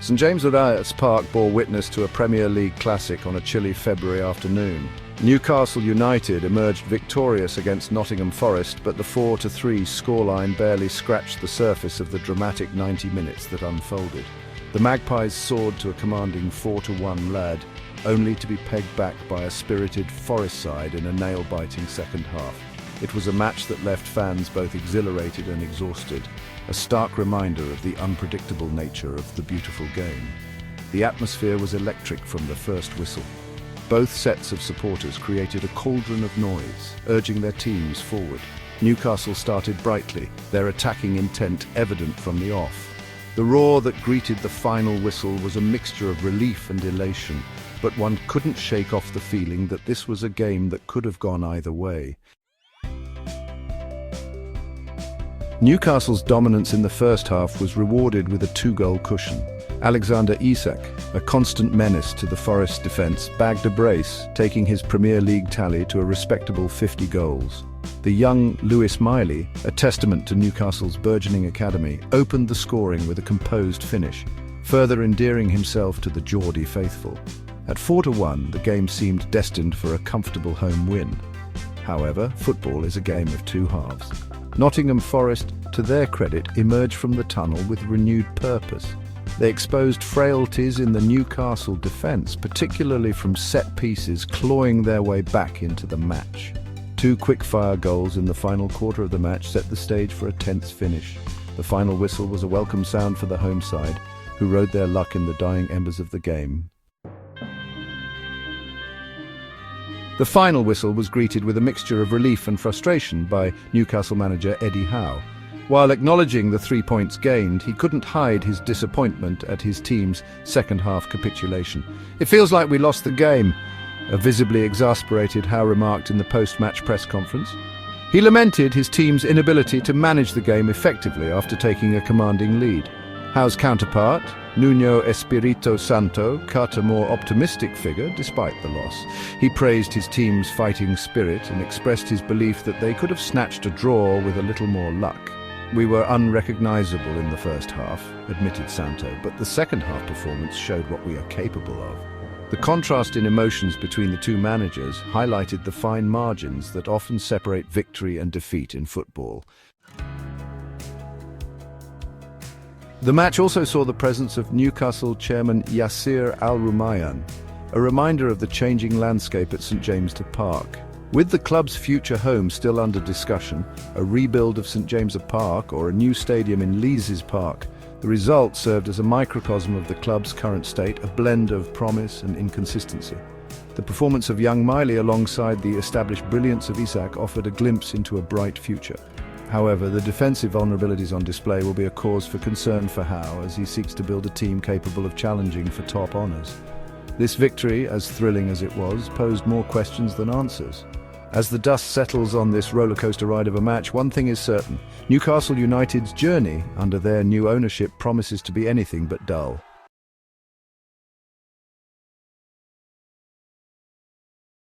St James's Park bore witness to a Premier League classic on a chilly February afternoon. Newcastle United emerged victorious against Nottingham Forest, but the 4-3 scoreline barely scratched the surface of the dramatic 90 minutes that unfolded. The Magpies soared to a commanding 4-1 lead, only to be pegged back by a spirited Forest side in a nail-biting second half. It was a match that left fans both exhilarated and exhausted, a stark reminder of the unpredictable nature of the beautiful game. The atmosphere was electric from the first whistle. Both sets of supporters created a cauldron of noise, urging their teams forward. Newcastle started brightly, their attacking intent evident from the off. The roar that greeted the final whistle was a mixture of relief and elation, but one couldn't shake off the feeling that this was a game that could have gone either way. Newcastle's dominance in the first half was rewarded with a 2-goal cushion. Alexander Isak, a constant menace to the Forest defence, bagged a brace, taking his Premier League tally to a respectable 50 goals. The young Lewis Miley, a testament to Newcastle's burgeoning academy, opened the scoring with a composed finish, further endearing himself to the Geordie faithful. At 4-1, the game seemed destined for a comfortable home win. However, football is a game of two halves. Nottingham Forest, to their credit, emerged from the tunnel with renewed purpose. They exposed frailties in the Newcastle defence, particularly from set pieces clawing their way back into the match. 2 quick-fire goals in the final quarter of the match set the stage for a tense finish. The final whistle was a welcome sound for the home side, who rode their luck in the dying embers of the game. The final whistle was greeted with a mixture of relief and frustration by Newcastle manager Eddie Howe. While acknowledging the 3 points gained, he couldn't hide his disappointment at his team's second-half capitulation. "It feels like we lost the game," a visibly exasperated Howe remarked in the post-match press conference. He lamented his team's inability to manage the game effectively after taking a commanding lead. Howe's counterpart, Nuno Espirito Santo, cut a more optimistic figure despite the loss. He praised his team's fighting spirit and expressed his belief that they could have snatched a draw with a little more luck. "We were unrecognisable in the first half," admitted Santo, "but the second half performance showed what we are capable of." The contrast in emotions between the two managers highlighted the fine margins that often separate victory and defeat in football. The match also saw the presence of Newcastle chairman Yasser Al-Rumayyan, a reminder of the changing landscape at St James's Park. With the club's future home still under discussion, a rebuild of St James's Park or a new stadium in Lees's Park, the result served as a microcosm of the club's current state, a blend of promise and inconsistency. The performance of young Miley alongside the established brilliance of Isak offered a glimpse into a bright future. However, the defensive vulnerabilities on display will be a cause for concern for Howe as he seeks to build a team capable of challenging for top honours. This victory, as thrilling as it was, posed more questions than answers. As the dust settles on this rollercoaster ride of a match, one thing is certain: Newcastle United's journey under their new ownership promises to be anything but dull.